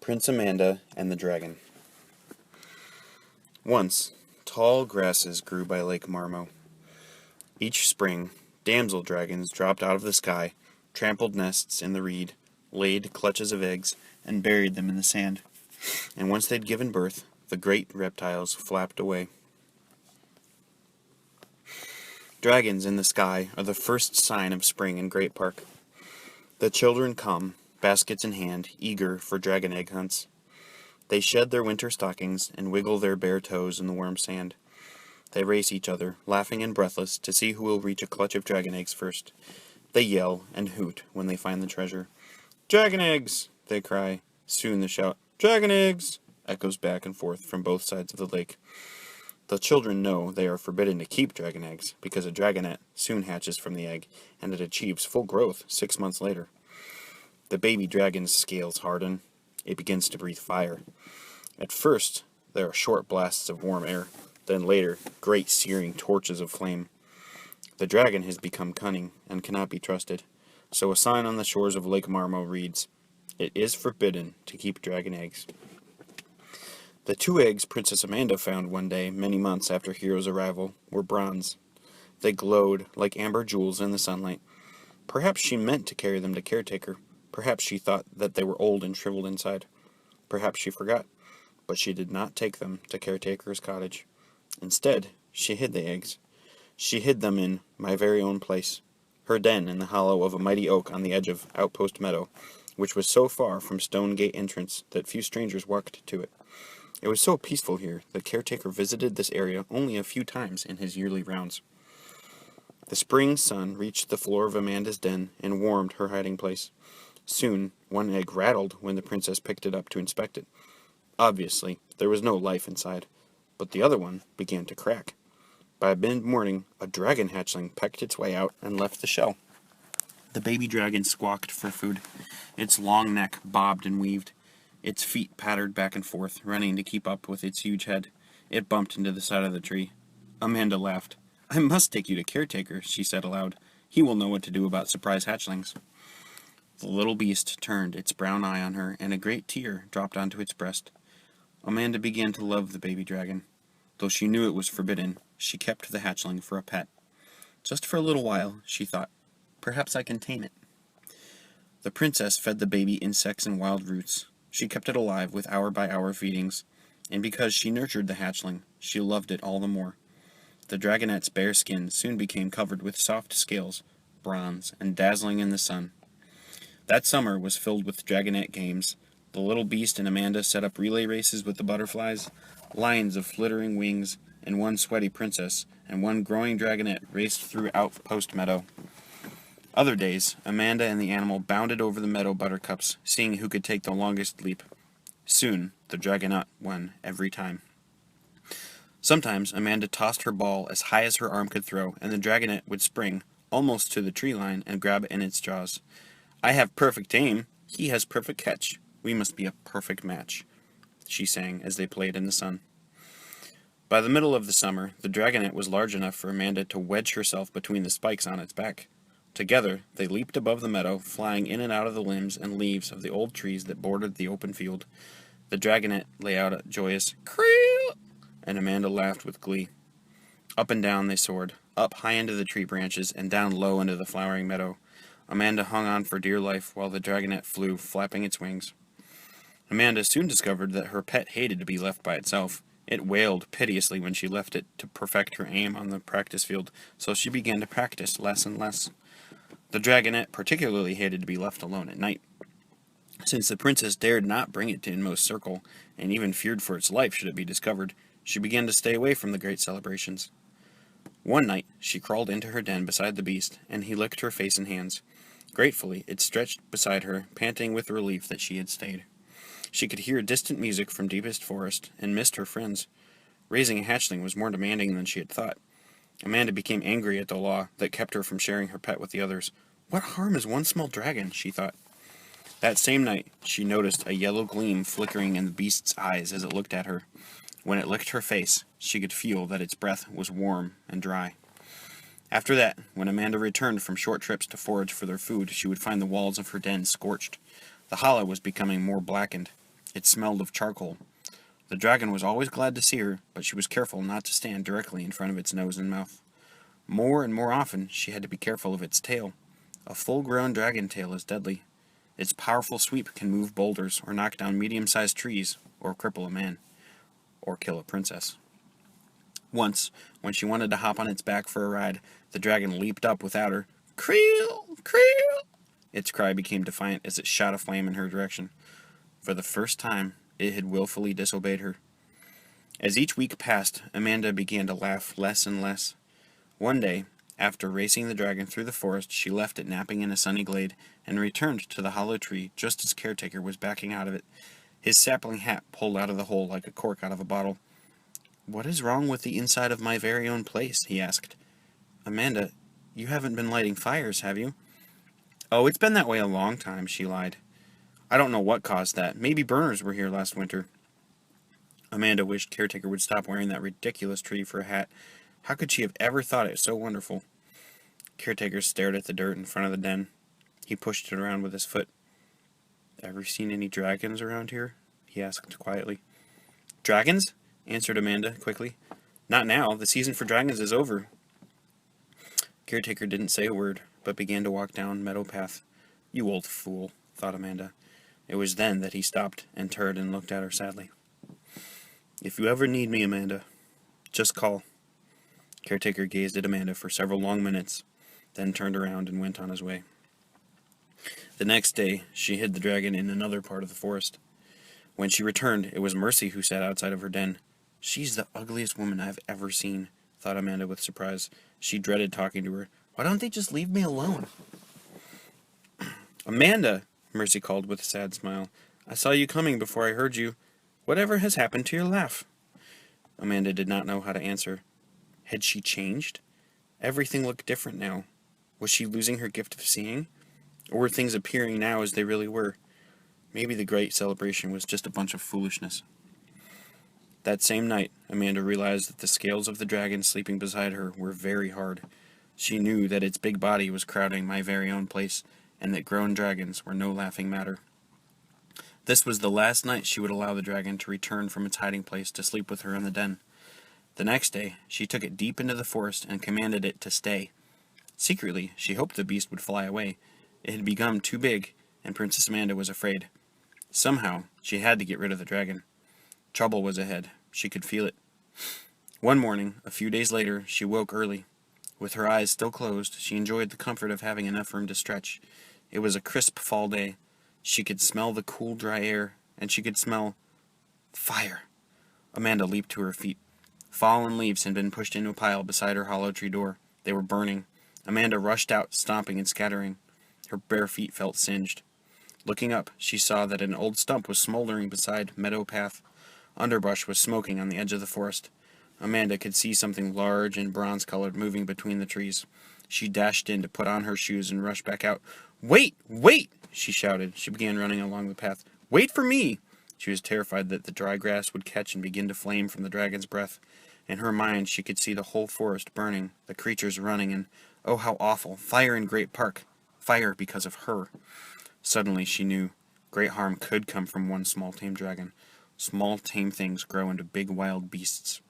Prince Amanda and the Dragon. Once, tall grasses grew by Lake Marmo. Each spring, damsel dragons dropped out of the sky, trampled nests in the reed, laid clutches of eggs, and buried them in the sand. And once they'd given birth, the great reptiles flapped away. Dragons in the sky are the first sign of spring in Great Park. The children come, baskets in hand, eager for dragon egg hunts. They shed their winter stockings and wiggle their bare toes in the warm sand. They race each other, laughing and breathless, to see who will reach a clutch of dragon eggs first. They yell and hoot when they find the treasure. "Dragon eggs!" they cry. Soon the shout, "Dragon eggs!" echoes back and forth from both sides of the lake. The children know they are forbidden to keep dragon eggs, because a dragonet soon hatches from the egg, and it achieves full growth 6 months later. The baby dragon's scales harden. It begins to breathe fire. At first, there are short blasts of warm air, then later, great searing torches of flame. The dragon has become cunning and cannot be trusted, so a sign on the shores of Lake Marmo reads, "It is forbidden to keep dragon eggs." The 2 eggs Princess Amanda found one day, many months after Hero's arrival, were bronze. They glowed like amber jewels in the sunlight. Perhaps she meant to carry them to Caretaker. Perhaps she thought that they were old and shriveled inside. Perhaps she forgot, but she did not take them to Caretaker's cottage. Instead, she hid the eggs. She hid them in my very own place, her den in the hollow of a mighty oak on the edge of Outpost Meadow, which was so far from Stone Gate entrance that few strangers walked to it. It was so peaceful here that Caretaker visited this area only a few times in his yearly rounds. The spring sun reached the floor of Amanda's den and warmed her hiding place. Soon, one egg rattled when the princess picked it up to inspect it. Obviously, there was no life inside, but the other one began to crack. By mid-morning, a dragon hatchling pecked its way out and left the shell. The baby dragon squawked for food. Its long neck bobbed and weaved. Its feet pattered back and forth, running to keep up with its huge head. It bumped into the side of the tree. Amanda laughed. "I must take you to Caretaker," she said aloud. "He will know what to do about surprise hatchlings." The little beast turned its brown eye on her, and a great tear dropped onto its breast. Amanda began to love the baby dragon. Though she knew it was forbidden, she kept the hatchling for a pet. Just for a little while, she thought, "Perhaps I can tame it." The princess fed the baby insects and wild roots. She kept it alive with hour-by-hour feedings, and because she nurtured the hatchling, she loved it all the more. The dragonet's bare skin soon became covered with soft scales, bronze, and dazzling in the sun. That summer was filled with dragonet games. The little beast and Amanda set up relay races with the butterflies. Lines of flittering wings, and one sweaty princess, and one growing dragonet raced through Outpost Meadow. Other days, Amanda and the animal bounded over the meadow buttercups, seeing who could take the longest leap. Soon, the dragonet won every time. Sometimes, Amanda tossed her ball as high as her arm could throw, and the dragonet would spring, almost to the tree line, and grab it in its jaws. "I have perfect aim. He has perfect catch. We must be a perfect match," she sang as they played in the sun. By the middle of the summer, the dragonet was large enough for Amanda to wedge herself between the spikes on its back. Together, they leaped above the meadow, flying in and out of the limbs and leaves of the old trees that bordered the open field. The dragonet lay out a joyous "creel," and Amanda laughed with glee. Up and down they soared, up high into the tree branches and down low into the flowering meadow. Amanda hung on for dear life while the dragonet flew, flapping its wings. Amanda soon discovered that her pet hated to be left by itself. It wailed piteously when she left it to perfect her aim on the practice field, so she began to practice less and less. The dragonet particularly hated to be left alone at night. Since the princess dared not bring it to Inmost Circle, and even feared for its life should it be discovered, she began to stay away from the great celebrations. One night, she crawled into her den beside the beast, and he licked her face and hands. Gratefully, it stretched beside her, panting with relief that she had stayed. She could hear distant music from deepest forest, and missed her friends. Raising a hatchling was more demanding than she had thought. Amanda became angry at the law that kept her from sharing her pet with the others. "What harm is one small dragon?" she thought. That same night, she noticed a yellow gleam flickering in the beast's eyes as it looked at her. When it licked her face, she could feel that its breath was warm and dry. After that, when Amanda returned from short trips to forage for their food, she would find the walls of her den scorched. The hollow was becoming more blackened. It smelled of charcoal. The dragon was always glad to see her, but she was careful not to stand directly in front of its nose and mouth. More and more often, she had to be careful of its tail. A full-grown dragon tail is deadly. Its powerful sweep can move boulders, or knock down medium-sized trees, or cripple a man, or kill a princess. Once, when she wanted to hop on its back for a ride, the dragon leaped up without her. Creel! Creel! Its cry became defiant as it shot a flame in her direction. For the first time, it had willfully disobeyed her. As each week passed, Amanda began to laugh less and less. One day, after racing the dragon through the forest, she left it napping in a sunny glade and returned to the hollow tree just as Caretaker was backing out of it, his sapling hat pulled out of the hole like a cork out of a bottle. "What is wrong with the inside of my very own place?" he asked. "Amanda, you haven't been lighting fires, have you?" "Oh, it's been that way a long time," she lied. "I don't know what caused that. Maybe burners were here last winter." Amanda wished Caretaker would stop wearing that ridiculous tree for a hat. How could she have ever thought it so wonderful? Caretaker stared at the dirt in front of the den. He pushed it around with his foot. "Ever seen any dragons around here?" he asked quietly. "Dragons?" answered Amanda quickly. "Not now. The season for dragons is over." Caretaker didn't say a word, but began to walk down Meadow Path. "You old fool," thought Amanda. It was then that he stopped and turned and looked at her sadly. "If you ever need me, Amanda, just call." Caretaker gazed at Amanda for several long minutes, then turned around and went on his way. The next day, she hid the dragon in another part of the forest. When she returned, it was Mercy who sat outside of her den. "She's the ugliest woman I've ever seen," thought Amanda with surprise. She dreaded talking to her. "Why don't they just leave me alone?" "Amanda," Mercy called with a sad smile. "I saw you coming before I heard you. Whatever has happened to your laugh?" Amanda did not know how to answer. Had she changed? Everything looked different now. Was she losing her gift of seeing? Or were things appearing now as they really were? Maybe the great celebration was just a bunch of foolishness. That same night, Amanda realized that the scales of the dragon sleeping beside her were very hard. She knew that its big body was crowding my very own place, and that grown dragons were no laughing matter. This was the last night she would allow the dragon to return from its hiding place to sleep with her in the den. The next day, she took it deep into the forest and commanded it to stay. Secretly, she hoped the beast would fly away. It had become too big, and Princess Amanda was afraid. Somehow, she had to get rid of the dragon. Trouble was ahead. She could feel it. One morning, a few days later, she woke early. With her eyes still closed, she enjoyed the comfort of having enough room to stretch. It was a crisp fall day. She could smell the cool, dry air, and she could smell fire. Amanda leaped to her feet. Fallen leaves had been pushed into a pile beside her hollow tree door. They were burning. Amanda rushed out, stomping and scattering. Her bare feet felt singed. Looking up, she saw that an old stump was smoldering beside Meadow Path. Underbrush was smoking on the edge of the forest. Amanda could see something large and bronze-colored moving between the trees. She dashed in to put on her shoes and rushed back out. "Wait! Wait!" she shouted. She began running along the path. "Wait for me!" She was terrified that the dry grass would catch and begin to flame from the dragon's breath. In her mind, she could see the whole forest burning, the creatures running, and, oh, how awful, fire in Great Park. Fire because of her. Suddenly, she knew great harm could come from one small tame dragon. Small tame things grow into big wild beasts.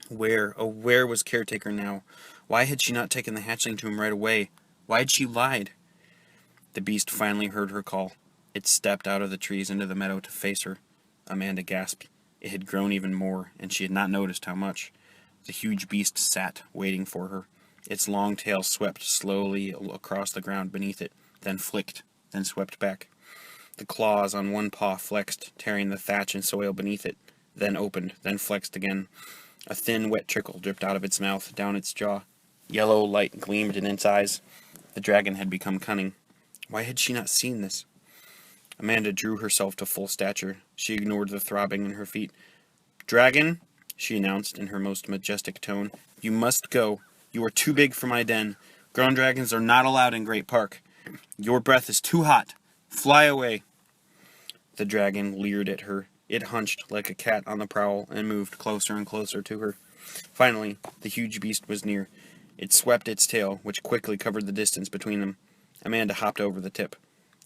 Where, oh, where was Caretaker now? Why had she not taken the hatchling to him right away? Why had she lied? The beast finally heard her call. It stepped out of the trees into the meadow to face her. Amanda gasped. It had grown even more, and she had not noticed how much. The huge beast sat, waiting for her. Its long tail swept slowly across the ground beneath it, then flicked, then swept back. The claws on one paw flexed, tearing the thatch and soil beneath it, then opened, then flexed again. A thin, wet trickle dripped out of its mouth, down its jaw. Yellow light gleamed in its eyes. The dragon had become cunning. Why had she not seen this? Amanda drew herself to full stature. She ignored the throbbing in her feet. "Dragon," she announced in her most majestic tone, "you must go. You are too big for my den. Grown dragons are not allowed in Great Park. Your breath is too hot. Fly away." The dragon leered at her. It hunched like a cat on the prowl and moved closer and closer to her. Finally, the huge beast was near. It swept its tail, which quickly covered the distance between them. Amanda hopped over the tip.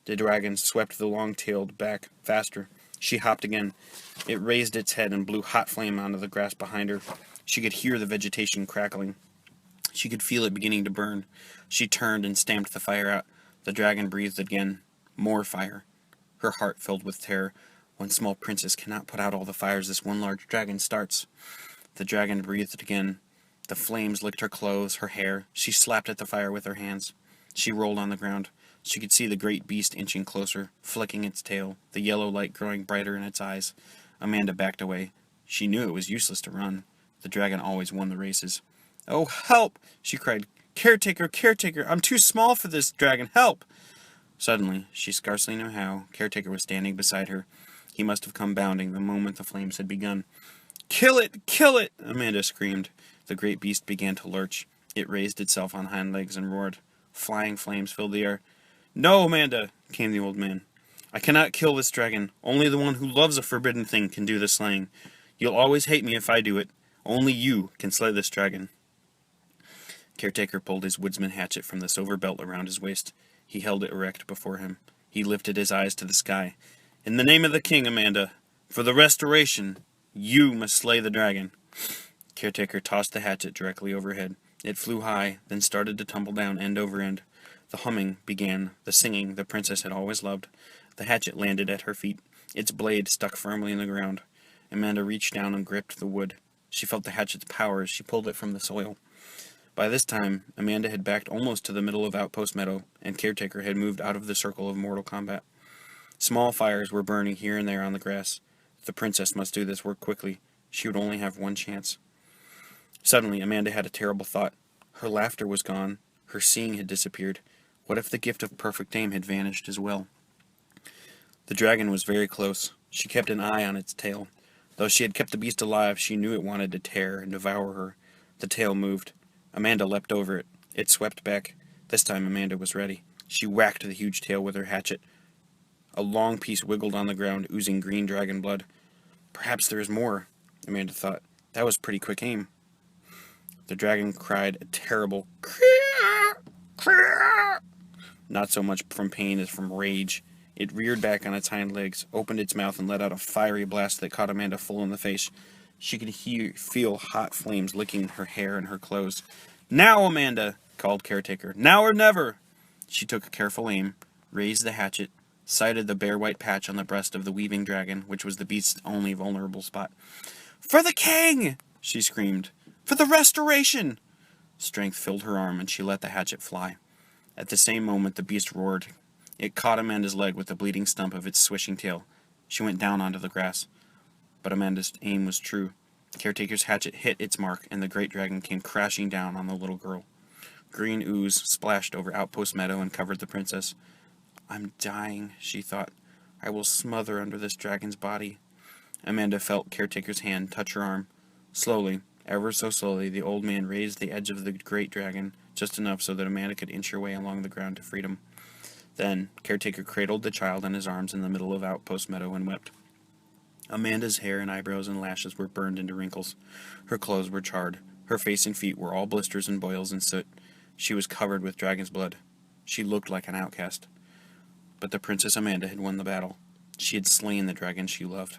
The dragon swept the long-tailed back faster. She hopped again. It raised its head and blew hot flame onto the grass behind her. She could hear the vegetation crackling. She could feel it beginning to burn. She turned and stamped the fire out. The dragon breathed again. More fire. Her heart filled with terror. One small princess cannot put out all the fires this one large dragon starts. The dragon breathed again. The flames licked her clothes, her hair. She slapped at the fire with her hands. She rolled on the ground. She could see the great beast inching closer, flicking its tail, the yellow light growing brighter in its eyes. Amanda backed away. She knew it was useless to run. The dragon always won the races. "Oh, help!" she cried. "Caretaker, Caretaker, I'm too small for this dragon, help!" Suddenly, she scarcely knew how, Caretaker was standing beside her. He must have come bounding the moment the flames had begun. "Kill it! Kill it!" Amanda screamed. The great beast began to lurch. It raised itself on hind legs and roared. Flying flames filled the air. "No, Amanda," came the old man. "I cannot kill this dragon. Only the one who loves a forbidden thing can do the slaying. You'll always hate me if I do it. Only you can slay this dragon." Caretaker pulled his woodsman hatchet from the silver belt around his waist. He held it erect before him. He lifted his eyes to the sky. "In the name of the king, Amanda, for the restoration, you must slay the dragon." Caretaker tossed the hatchet directly overhead. It flew high, then started to tumble down end over end. The humming began, the singing the princess had always loved. The hatchet landed at her feet. Its blade stuck firmly in the ground. Amanda reached down and gripped the wood. She felt the hatchet's power as she pulled it from the soil. By this time, Amanda had backed almost to the middle of Outpost Meadow, and Caretaker had moved out of the circle of mortal combat. Small fires were burning here and there on the grass. The princess must do this work quickly. She would only have one chance. Suddenly, Amanda had a terrible thought. Her laughter was gone. Her seeing had disappeared. What if the gift of perfect aim had vanished as well? The dragon was very close. She kept an eye on its tail. Though she had kept the beast alive, she knew it wanted to tear and devour her. The tail moved. Amanda leapt over it. It swept back. This time Amanda was ready. She whacked the huge tail with her hatchet. A long piece wiggled on the ground, oozing green dragon blood. Perhaps there is more, Amanda thought. That was pretty quick aim. The dragon cried a terrible "Creak! Creak!" Not so much from pain as from rage. It reared back on its hind legs, opened its mouth, and let out a fiery blast that caught Amanda full in the face. She could feel hot flames licking her hair and her clothes. "Now, Amanda!" called Caretaker. "Now or never!" She took a careful aim, raised the hatchet, sighted the bare white patch on the breast of the weaving dragon, which was the beast's only vulnerable spot. "For the king!" she screamed. "For the restoration!" Strength filled her arm, and she let the hatchet fly. At the same moment, the beast roared. It caught Amanda's leg with the bleeding stump of its swishing tail. She went down onto the grass. But Amanda's aim was true. Caretaker's hatchet hit its mark, and the great dragon came crashing down on the little girl. Green ooze splashed over Outpost Meadow and covered the princess. "I'm dying," she thought. "I will smother under this dragon's body." Amanda felt Caretaker's hand touch her arm. Slowly, ever so slowly, the old man raised the edge of the great dragon, just enough so that Amanda could inch her way along the ground to freedom. Then, Caretaker cradled the child in his arms in the middle of Outpost Meadow and wept. Amanda's hair and eyebrows and lashes were burned into wrinkles. Her clothes were charred. Her face and feet were all blisters and boils and soot. She was covered with dragon's blood. She looked like an outcast. But the Princess Amanda had won the battle. She had slain the dragon she loved.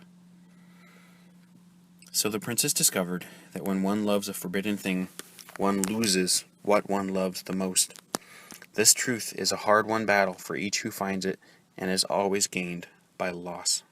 So the princess discovered that when one loves a forbidden thing, one loses what one loves the most. This truth is a hard-won battle for each who finds it, and is always gained by loss.